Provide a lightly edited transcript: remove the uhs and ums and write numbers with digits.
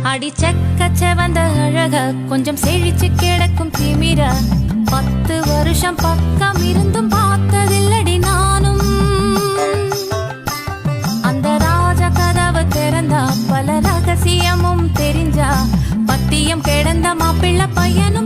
அடிச்சக்க வந்த அழக கொஞ்சம் செழிச்சு கிடக்கும் திமிரா 10 வருஷம் பக்கம் இருந்தும் பார்த்ததில்லடி நானும். அந்த ராஜ கதவு திறந்தா பல ரகசியமும் தெரிஞ்சா பத்தியம் கிடந்த மாப்பிள்ள பையனும்